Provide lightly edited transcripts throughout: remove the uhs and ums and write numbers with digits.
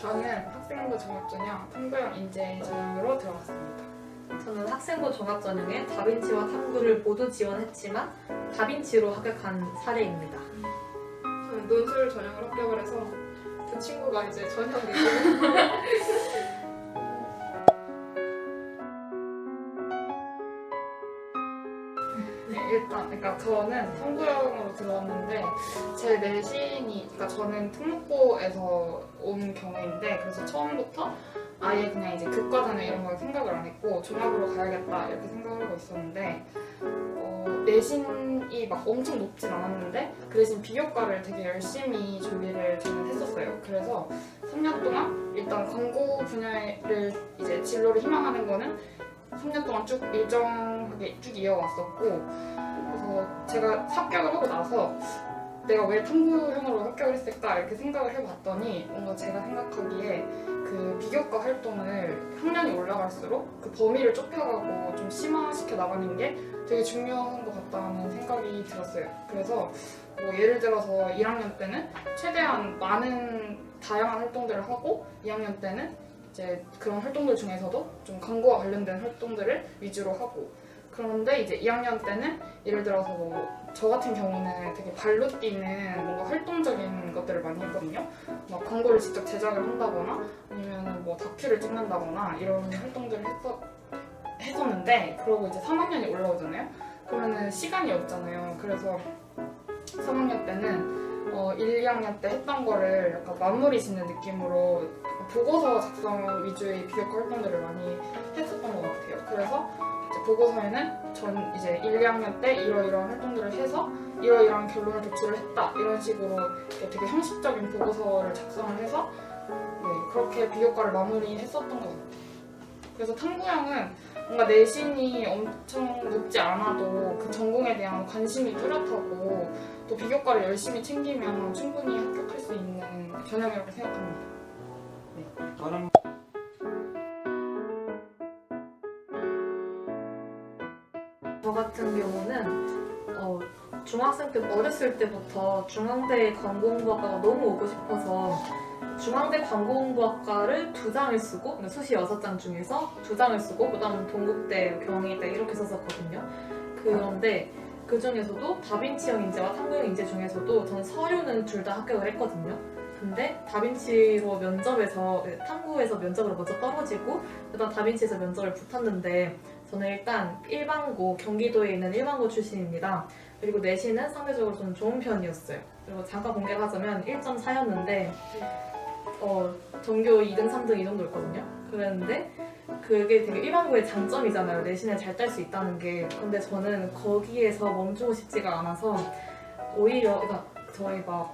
저는 학생부 종합전형 탐구형 인재 전형으로 들어갔습니다. 저는 학생부 종합전형에 다빈치와 탐구를 모두 지원했지만 다빈치로 합격한 사례입니다. 저는 논술 전형을 합격을 해서 그 친구가 이제 전형이고 네, 일단 그러니까 저는 탐구형으로 들어왔는데 제 내신이 그러니까 저는 특목고에서 온 경우인데 그래서 처음부터 아예 그냥 이제 교과전에 이런 걸 생각을 안 했고 종합으로 가야겠다 이렇게 생각을 하고 있었는데 내신이 막 엄청 높진 않았는데 그 대신 비교과를 되게 열심히 준비를 저는 했었어요. 그래서 3년 동안 일단 광고 분야를 이제 진로를 희망하는 거는 3년 동안 쭉 일정하게 쭉 이어왔었고 그래서 제가 합격을 하고 나서 내가 왜 탐구형으로 합격을 했을까 이렇게 생각을 해봤더니 뭔가 제가 생각하기에 그 비교과 활동을 학년이 올라갈수록 그 범위를 좁혀가고 좀 심화시켜 나가는 게 되게 중요한 것 같다는 생각이 들었어요. 그래서 뭐 예를 들어서 1학년 때는 최대한 많은 다양한 활동들을 하고 2학년 때는 이제 그런 활동들 중에서도 좀 광고와 관련된 활동들을 위주로 하고 그런데 이제 2학년 때는 예를 들어서 뭐 저 같은 경우는 되게 발로 뛰는 뭔가 활동적인 것들을 많이 했거든요. 막 광고를 직접 제작을 한다거나 아니면 뭐 다큐를 찍는다거나 이런 활동들을 했었는데 그러고 이제 3학년이 올라오잖아요. 그러면은 시간이 없잖아요. 그래서 3학년 때는 1, 2학년 때 했던 거를 약간 마무리 짓는 느낌으로 보고서 작성 위주의 비교과 활동들을 많이 했었던 것 같아요. 그래서 이제 보고서에는 전 이제 1, 2학년 때 이러이러한 활동들을 해서 이러이러한 결론을 도출을 했다 이런 식으로 되게 형식적인 보고서를 작성을 해서 네, 그렇게 비교과를 마무리했었던 것 같아요. 그래서 탐구형은 뭔가 내신이 엄청 높지 않아도 그 전공에 대한 관심이 뚜렷하고 또 비교과를 열심히 챙기면 충분히 합격할 수 있는 전형이라고 생각합니다. 저는 저 같은 경우는 중학생 때 어렸을 때부터 중앙대 광고홍보학과가 너무 오고 싶어서 중앙대 광고홍보학과를 2장을 쓰고 그러니까 수시 6장 중에서 2장을 쓰고 그다음 동국대, 경희대 이렇게 썼었거든요. 그런데 그 중에서도 다빈치형 인재와 탐구형 인재 중에서도 저는 서류는 둘 다 합격을 했거든요. 근데 다빈치로 면접에서 탐구에서 면접으로 먼저 떨어지고 그다음 다빈치에서 면접을 붙었는데 저는 일단 일반고 경기도에 있는 일반고 출신입니다. 그리고 내신은 상대적으로 좀 좋은 편이었어요. 그리고 잠깐 공개를 하자면 1.4였는데 전교 2등, 3등 이 정도였거든요. 그랬는데 그게 되게 일반고의 장점이잖아요. 내신을 잘 딸 수 있다는 게. 근데 저는 거기에서 멈추고 싶지가 않아서 오히려 그러니까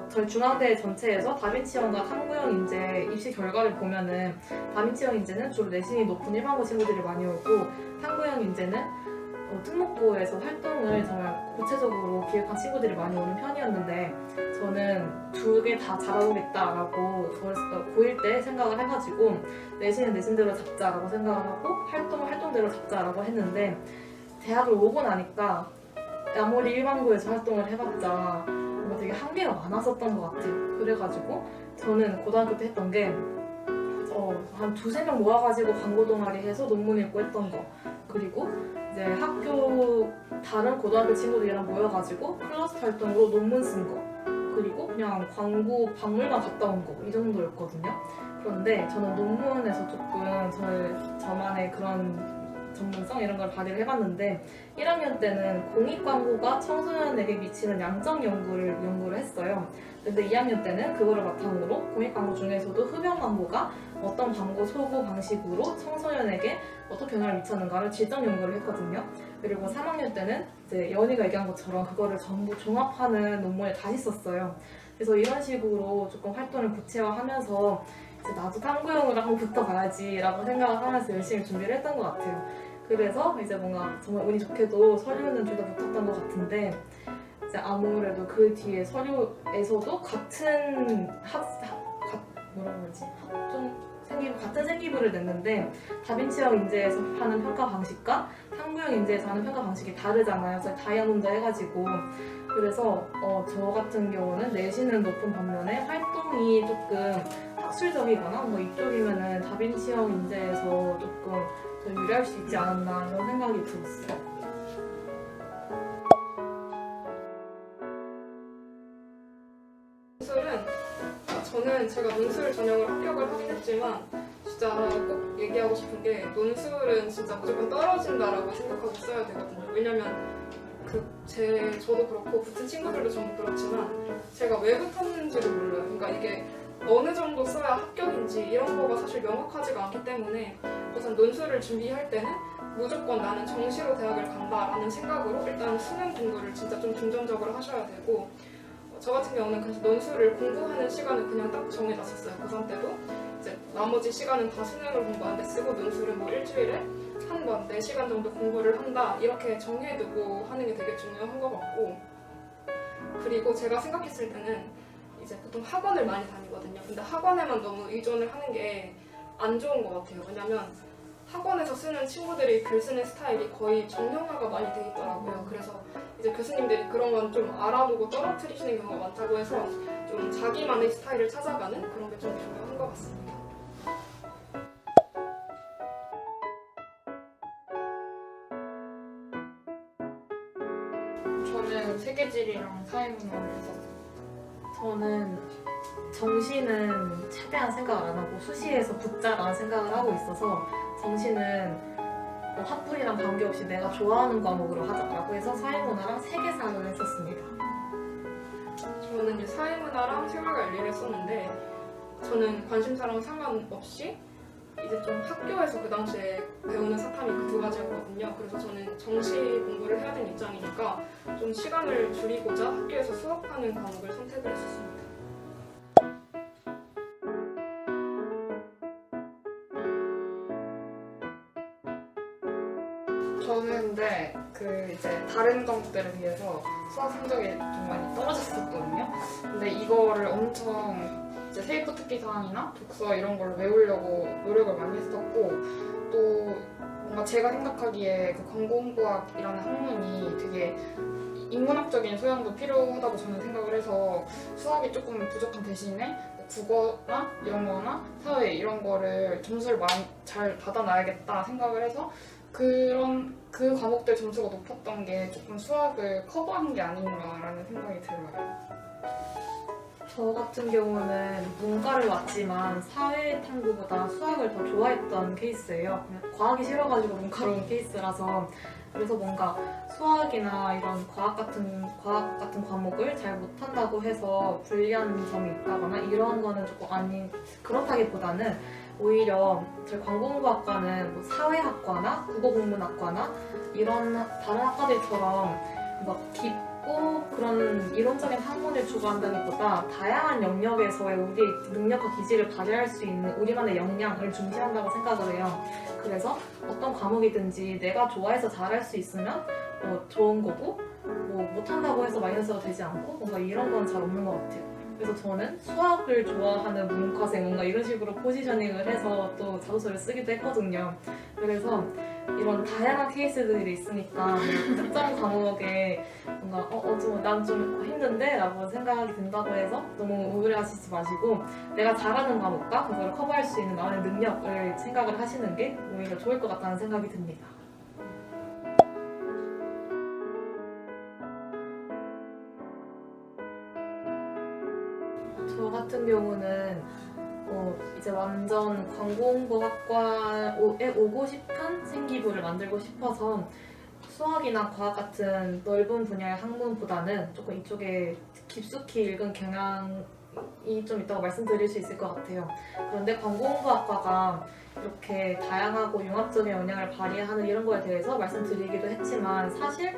저희 중앙대 전체에서 다빈치형과 탐구형 인재 입시 결과를 보면은 다빈치형 인재는 주로 내신이 높은 일반고 친구들이 많이 오고 탐구형 인재는 특목고에서 활동을 정말 구체적으로 기획한 친구들이 많이 오는 편이었는데 저는 두 개 다 잡아보겠다라고 고1 때 생각을 해가지고 내신은 내신대로 잡자라고 생각을 하고 활동은 활동대로 잡자라고 했는데 대학을 오고 나니까 아무리 일반고에서 활동을 해봤자 뭔가 되게 한계가 많았었던 것 같아요. 그래가지고 저는 고등학교 때 했던 게 한 2-3명 모아가지고 광고 동아리 해서 논문 읽고 했던 거 그리고 이제 학교 다른 고등학교 친구들이랑 모여가지고 클러스터 활동으로 논문 쓴 거 그리고 그냥 광고 박물관 갔다 온 거 이 정도였거든요. 그런데 저는 논문에서 조금 저만의 그런 전문성 이런 걸 발휘를 해봤는데 1학년 때는 공익광고가 청소년에게 미치는 양적 연구를 했어요. 근데 2학년 때는 그거를 바탕으로 공익광고 중에서도 흡연광고가 어떤 광고 소구 방식으로 청소년에게 어떻게 영향을 미쳤는가를 질적 연구를 했거든요. 그리고 3학년 때는 이제 연희가 얘기한 것처럼 그거를 전부 종합하는 논문을 다시 썼어요. 그래서 이런 식으로 조금 활동을 구체화하면서 이제 나도 탐구형으로 한번 붙어봐야지라고 생각을 하면서 열심히 준비를 했던 것 같아요. 그래서 이제 뭔가 정말 운이 좋게도 서류는 둘 다 붙었던 것 같은데 이제 아무래도 그 뒤에 서류에서도 같은 같은 생기부를 냈는데 다빈치형 인재에서 하는 평가 방식과 탐구형 인재에서 하는 평가 방식이 다르잖아요. 저희 다이아몬드 해가지고 그래서 저 같은 경우는 내신은 높은 반면에 활동이 조금 학술적이거나 뭐 이쪽이면은 다빈치형 인재에서 조금 더 유리할 수 있지 않았나 이런 생각이 들었어요. 논술은 저는 제가 논술 전형을 합격을 하긴 했지만 진짜 꼭 얘기하고 싶은 게 논술은 진짜 무조건 떨어진다라고 생각하고 써야 되거든요. 왜냐면 저도 그렇고 붙은 친구들도 전부 그렇지만 제가 왜 붙었는지를 몰라요. 그러니까 이게 어느 정도 써야 합격인지 이런 거가 사실 명확하지가 않기 때문에 우선 논술을 준비할 때는 무조건 나는 정시로 대학을 간다라는 생각으로 일단 수능 공부를 진짜 좀 중점적으로 하셔야 되고 저 같은 경우는 그래서 논술을 공부하는 시간을 그냥 딱 정해놨었어요. 고3 때도 이제 나머지 시간은 다 수능을 공부하는데 쓰고 논술은 뭐 일주일에 한 번 4시간 정도 공부를 한다 이렇게 정해두고 하는 게 되게 중요한 것 같고 그리고 제가 생각했을 때는 이제 보통 학원을 많이 다니거든요. 근데 학원에만 너무 의존을 하는 게 안 좋은 것 같아요. 왜냐면 학원에서 쓰는 친구들이 글 쓰는 스타일이 거의 정형화가 많이 돼 있더라고요. 그래서 이제 교수님들이 그런 건 좀 알아보고 떨어뜨리시는 경우가 많다고 해서 좀 자기만의 스타일을 찾아가는 그런 게 좀 중요한 것 같습니다. 저는 세계지리랑 사회문화를 했었어요. 저는 정시는 최대한 생각을 안 하고 수시에서 붙자라는 생각을 하고 있어서 정시는 뭐 학분이랑 관계없이 내가 좋아하는 과목으로 하자라고 해서 사회문화랑 세계사를 했었습니다. 저는 이제 사회문화랑 생활과 윤리를 했었는데 저는 관심사랑 상관없이 이제 좀 학교에서 그 당시에 배우는 사탐이 그 두 가지였거든요. 그래서 저는 정시 공부를 해야 되는 입장이니까 좀 시간을 줄이고자 학교에서 수업하는 과목을 선택을 했었습니다. 저는 근데 이제 다른 과목들에 비해서 수학 성적이 좀 많이 떨어졌었거든요. 근데 이거를 엄청 이제 세이프 특기 사항이나 독서 이런 걸 외우려고 노력을 많이 했었고 또 뭔가 제가 생각하기에 그 광고홍보학이라는 학문이 되게 인문학적인 소양도 필요하다고 저는 생각을 해서 수학이 조금 부족한 대신에 국어나 영어나 사회 이런 거를 점수를 많이 잘 받아놔야겠다 생각을 해서 그 과목들 점수가 높았던 게 조금 수학을 커버한 게 아닌가라는 생각이 들어요. 저 같은 경우는 문과를 왔지만 사회탐구보다 수학을 더 좋아했던 케이스예요. 그냥 과학이 싫어가지고 문과로 온 케이스라서 그래서 뭔가 수학이나 이런 과학 같은 과목을 잘 못한다고 해서 불리한 점이 있다거나 이런 거는 조금 그렇다기보다는 오히려 저희 광고홍보학과는 뭐 사회학과나 국어국문학과나 이런 다른 학과들처럼 막 깊고 그런 이론적인 학문을 추구한다기보다 다양한 영역에서의 우리의 능력과 기질을 발휘할 수 있는 우리만의 역량을 중시한다고 생각을 해요. 그래서 어떤 과목이든지 내가 좋아해서 잘할 수 있으면 좋은 거고 뭐 못한다고 해서 마이너스가 되지 않고 뭔가 이런 건 잘 없는 것 같아요. 그래서 저는 수학을 좋아하는 문과생 뭔가 이런 식으로 포지셔닝을 해서 또 자소서를 쓰기도 했거든요. 그래서 이런 다양한 케이스들이 있으니까 특정 과목에 뭔가 난 좀 힘든데? 라고 생각이 든다고 해서 너무 우울해하시지 마시고 내가 잘하는 과목과 그걸 커버할 수 있는 나만의 능력을 생각을 하시는 게 오히려 좋을 것 같다는 생각이 듭니다. 저 같은 경우는 이제 완전 광고홍보학과에 오고 싶은 생기부를 만들고 싶어서 수학이나 과학 같은 넓은 분야의 학문보다는 조금 이쪽에 깊숙이 읽은 경향이 좀 있다고 말씀드릴 수 있을 것 같아요. 그런데 광고홍보학과가 이렇게 다양하고 융합적인 영향을 발휘하는 이런 거에 대해서 말씀드리기도 했지만 사실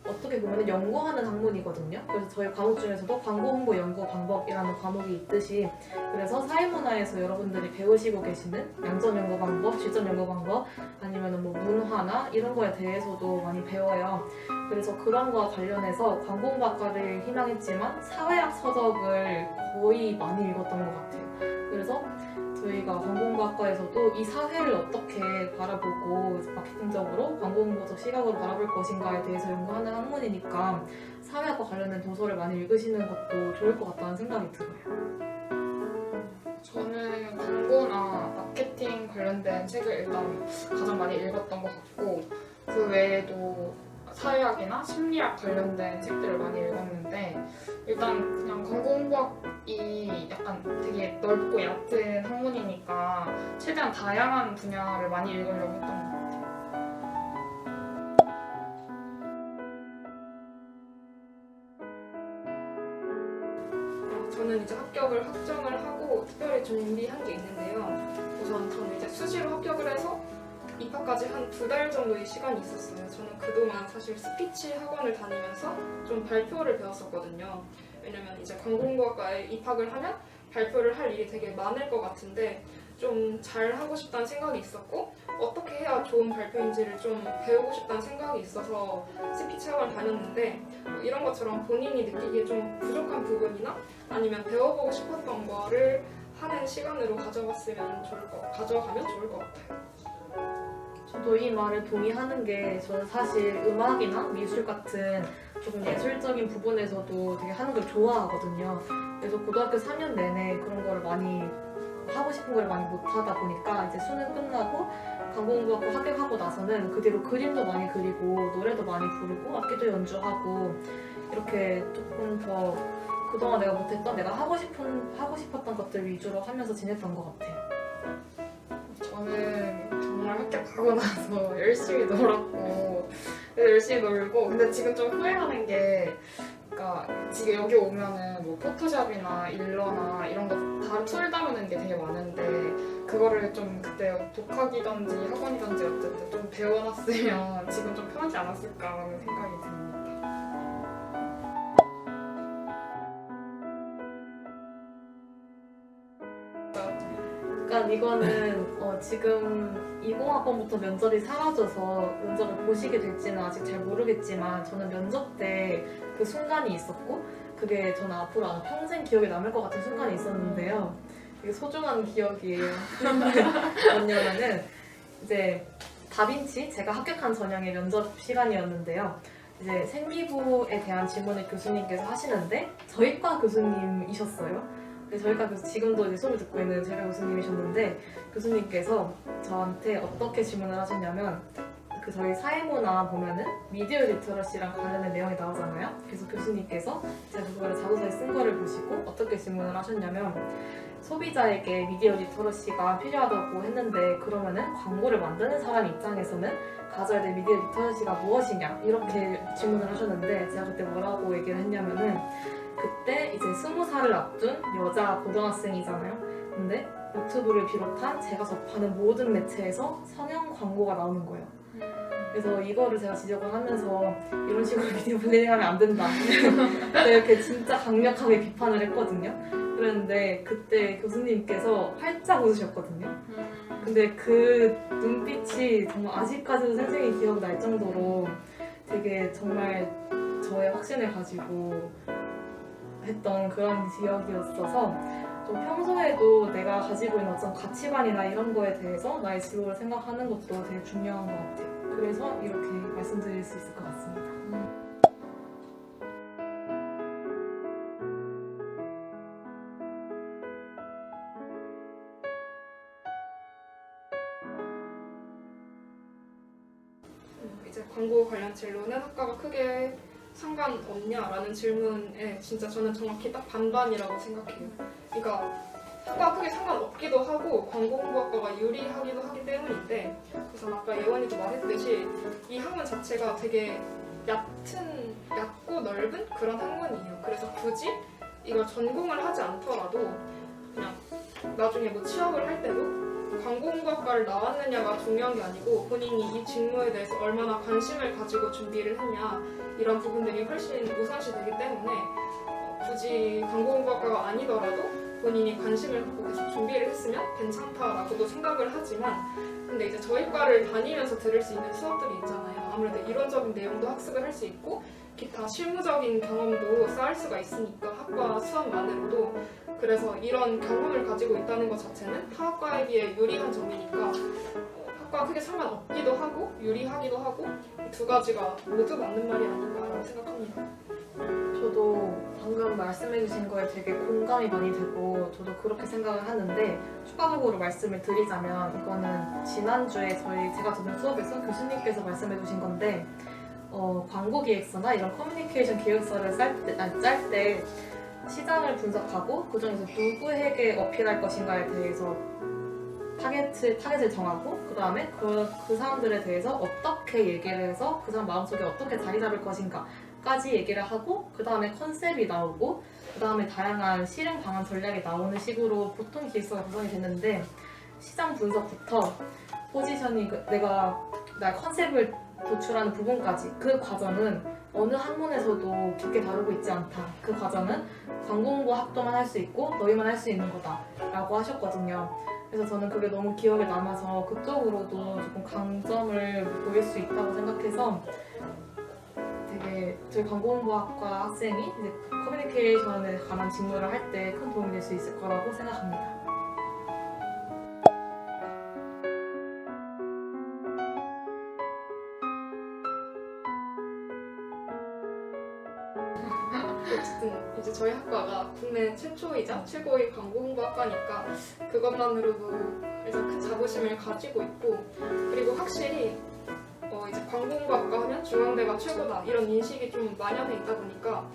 어떻게 보면 연구하는 학문이거든요. 그래서 저희 과목 중에서도 광고홍보 연구 방법이라는 과목이 있듯이 그래서 사회문화에서 여러분들이 배우시고 계시는 양점 연구 방법, 질점 연구 방법 아니면 뭐 문화나 이런 거에 대해서도 많이 배워요. 그래서 그런 거와 관련해서 광고홍보학과를 희망했지만 사회학 서적을 거의 많이 읽었던 것 같아요. 그래서 저희가 광고홍보학과에서도 이 사회를 어떻게 바라보고 마케팅적으로 광고홍보적 시각으로 바라볼 것인가에 대해서 연구하는 학문이니까 사회학과 관련된 도서를 많이 읽으시는 것도 좋을 것 같다는 생각이 들어요. 저는 광고나 마케팅 관련된 책을 일단 가장 많이 읽었던 것 같고 그 외에도 사회학이나 심리학 관련된 책들을 많이 읽었는데 일단 그냥 광고홍보학이 약간 되게 넓고 얕은 학문이니까 최대한 다양한 분야를 많이 읽으려고 했던 것 같아요. 저는 이제 합격을 확정을 하고 특별히 준비한 게 있는데요. 우선 저는 이제 수시로 합격을 해서 입학까지 한 2달 정도의 시간이 있었어요. 저는 그동안 사실 스피치 학원을 다니면서 좀 발표를 배웠었거든요. 왜냐면 이제 광고홍보학과에 입학을 하면 발표를 할 일이 되게 많을 것 같은데 좀 잘하고 싶다는 생각이 있었고 어떻게 해야 좋은 발표인지를 좀 배우고 싶다는 생각이 있어서 스피치 학원을 다녔는데 이런 것처럼 본인이 느끼기에 좀 부족한 부분이나 아니면 배워보고 싶었던 거를 하는 시간으로 가져가면 좋을 것 같아요. 저도 이 말에 동의하는 게 저는 사실 음악이나 미술 같은 조금 예술적인 부분에서도 되게 하는 걸 좋아하거든요. 그래서 고등학교 4년 내내 그런 거를 많이 하고 싶은 걸 많이 못 하다 보니까 이제 수능 끝나고 광고홍보학과 합격하고 나서는 그 뒤로 그림도 많이 그리고 노래도 많이 부르고 악기도 연주하고 이렇게 조금 더 그동안 내가 못했던 내가 하고 싶었던 것들 위주로 하면서 지냈던 것 같아요. 저는 정말 합격하고 나서 열심히 놀았고 열심히 놀고 근데 지금 좀 후회하는 게 그러니까 지금 여기 오면은 뭐 포토샵이나 일러나 이런 거 다른 툴 다루는 게 되게 많은데 그거를 좀 그때 독학이든지 학원이든지 어쨌든 좀 배워놨으면 지금 좀 편하지 않았을까라는 생각이 듭니다. 약간 이거는 지금 20학번부터 면접이 사라져서 면접을 보시게 될지는 아직 잘 모르겠지만 저는 면접 때 그 순간이 있었고 그게 저는 앞으로 아마 평생 기억에 남을 것 같은 순간이 있었는데요. 되게 소중한 기억이에요. 뭐냐면은 이제 다빈치 제가 합격한 전형의 면접 시간이었는데요. 이제 생리부에 대한 질문을 교수님께서 하시는데 저희과 교수님이셨어요. 저희가 지금도 이제 수업을 듣고 있는 저희가 교수님이셨는데 교수님께서 저한테 어떻게 질문을 하셨냐면 그 저희 사회문화 보면은 미디어 리터러시랑 관련된 내용이 나오잖아요. 그래서 교수님께서 제가 그거를 자소서에 쓴 거를 보시고 어떻게 질문을 하셨냐면 소비자에게 미디어 리터러시가 필요하다고 했는데 그러면은 광고를 만드는 사람 입장에서는 가져야 될 미디어 리터러시가 무엇이냐 이렇게 질문을 하셨는데 제가 그때 뭐라고 얘기를 했냐면은 그때 이제 20살을 앞둔 여자 고등학생이잖아요. 근데 유튜브를 비롯한 제가 접하는 모든 매체에서 성형 광고가 나오는 거예요. 그래서 이거를 제가 지적을 하면서 이런 식으로 미디어 블레딩하면 안 된다. 이렇게 진짜 강력하게 비판을 했거든요. 그랬는데 그때 교수님께서 활짝 웃으셨거든요. 근데 그 눈빛이 정말 아직까지도 생생히 기억날 정도로 되게 정말 저의 확신을 가지고 했던 그런 기억이었어서 좀 평소에도 내가 가지고 있는 어떤 가치관이나 이런 거에 대해서 나의 진로를 생각하는 것도 되게 중요한 것 같아요. 그래서 이렇게 말씀드릴 수 있을 것 같습니다. 이제 광고 관련 진로는 학과가 크게 상관없냐라는 질문에 진짜 저는 정확히 딱 반반이라고 생각해요. 그러니까 학과가 크게 상관없기도 하고 광고홍보학과가 유리하기도 하기 때문인데 우선 아까 예원이도 말했듯이 이 학문 자체가 되게 얕고 넓은 그런 학문이에요. 그래서 굳이 이걸 전공을 하지 않더라도 그냥 나중에 뭐 취업을 할 때도 광고홍보학과를 나왔느냐가 중요한 게 아니고 본인이 이 직무에 대해서 얼마나 관심을 가지고 준비를 했냐 이런 부분들이 훨씬 우선시 되기 때문에 굳이 광고홍보학과가 아니더라도 본인이 관심을 갖고 계속 준비를 했으면 괜찮다라고도 생각을 하지만 근데 이제 저희 과를 다니면서 들을 수 있는 수업들이 있잖아요. 아무래도 이론적인 내용도 학습을 할 수 있고 기타 실무적인 경험도 쌓을 수가 있으니까 학과 수업만으로도 그래서 이런 경험을 가지고 있다는 것 자체는 타학과에 비해 유리한 점이니까 학과가 크게 상관없기도 하고 유리하기도 하고 이 두 가지가 모두 맞는 말이 아닌가라고 생각합니다. 저도 방금 말씀해주신 거에 되게 공감이 많이 되고 저도 그렇게 생각을 하는데 추가적으로 말씀을 드리자면 이거는 지난주에 제가 듣는 수업에서 교수님께서 말씀해주신 건데 광고 기획서나 이런 커뮤니케이션 기획서를 짤 때 시장을 분석하고 그 중에서 누구에게 어필할 것인가에 대해서 타겟을 정하고 그 다음에 그 사람들에 대해서 어떻게 얘기를 해서 그 사람 마음속에 어떻게 자리 잡을 것인가까지 얘기를 하고 그 다음에 컨셉이 나오고 그 다음에 다양한 실행 방안 전략이 나오는 식으로 보통 기획서가 구성이 됐는데 시장 분석부터 포지셔닝 내가 나의 컨셉을 도출하는 부분까지 그 과정은 어느 학문에서도 깊게 다루고 있지 않다. 그 과정은 광고 홍보 학도만 할 수 있고 너희만 할 수 있는 거다 라고 하셨거든요. 그래서 저는 그게 너무 기억에 남아서 그쪽으로도 조금 강점을 보일 수 있다고 생각해서 되게 저희 광고홍보학과 학생이 이제 커뮤니케이션에 관한 직무를 할 때 큰 도움이 될 수 있을 거라고 생각합니다. 어쨌든 이제 저희 학과가 국내 최초이자 최고의 광고 홍보학과니까 그것만으로도 일단 큰 자부심을 가지고 있고 그리고 확실히 이제 광고 홍보학과 하면 중앙대가 최고다 이런 인식이 좀 만연해 있다 보니까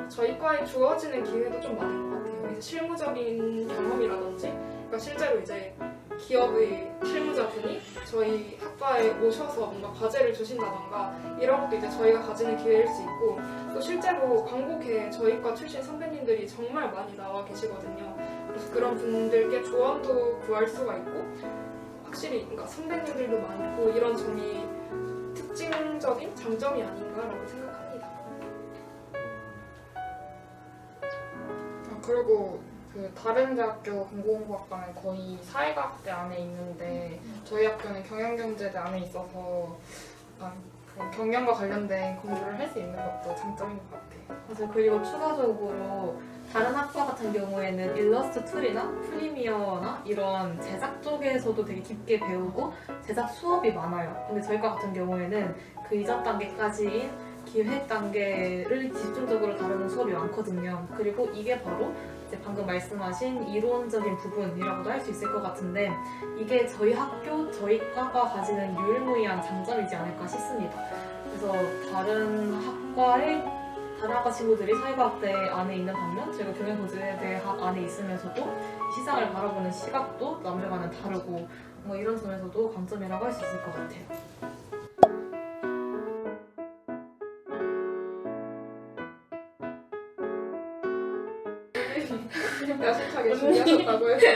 저희 과에 주어지는 기회도 좀 많은 것 같아요. 이제 실무적인 경험이라든지 그러니까 실제로 이제 기업의 실무자분이 저희 학과에 오셔서 뭔가 과제를 주신다던가 이런 것도 이제 저희가 가지는 기회일 수 있고 또 실제로 광고계 저희과 출신 선배님들이 정말 많이 나와 계시거든요. 그래서 그런 분들께 조언도 구할 수가 있고 확실히 그러니까 선배님들도 많고 이런 점이 특징적인 장점이 아닌가라고 생각합니다. 그리고 그 다른 대학교 공공홍보학과는 거의 사회과학대 안에 있는데 저희 학교는 경영경제대 안에 있어서 약간 그런 경영과 관련된 공부를 할 수 있는 것도 장점인 것 같아요. 맞아요. 그리고 추가적으로 다른 학과 같은 경우에는 일러스트 툴이나 프리미어나 이런 제작 쪽에서도 되게 깊게 배우고 제작 수업이 많아요. 근데 저희 과 같은 경우에는 그 이전 단계까지인 기획 단계를 집중적으로 다루는 수업이 많거든요. 그리고 이게 바로 이제 방금 말씀하신 이론적인 부분이라고도 할 수 있을 것 같은데 이게 저희 학교, 저희 과가 가지는 유일무이한 장점이지 않을까 싶습니다. 그래서 다른 학과 친구들이 사회과학대 안에 있는 반면 저희가 경영고지대학 안에 있으면서도 시장을 바라보는 시각도 남들과는 다르고 뭐 이런 점에서도 강점이라고 할 수 있을 것 같아요. 야심차게 준비하셨다고 해서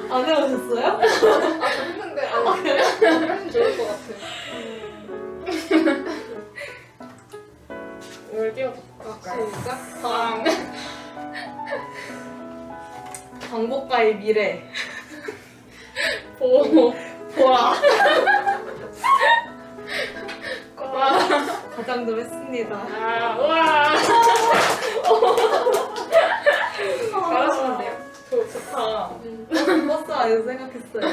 안 해보셨어요? 저 했는데 하면 좋을 것 같아요. 뭘 띄워볼까요? 시작. 광고가의 미래 보라. 가장 좀 했습니다. 우와. 잘하시는데요? 좋다. 버스 안에서 생각했어요.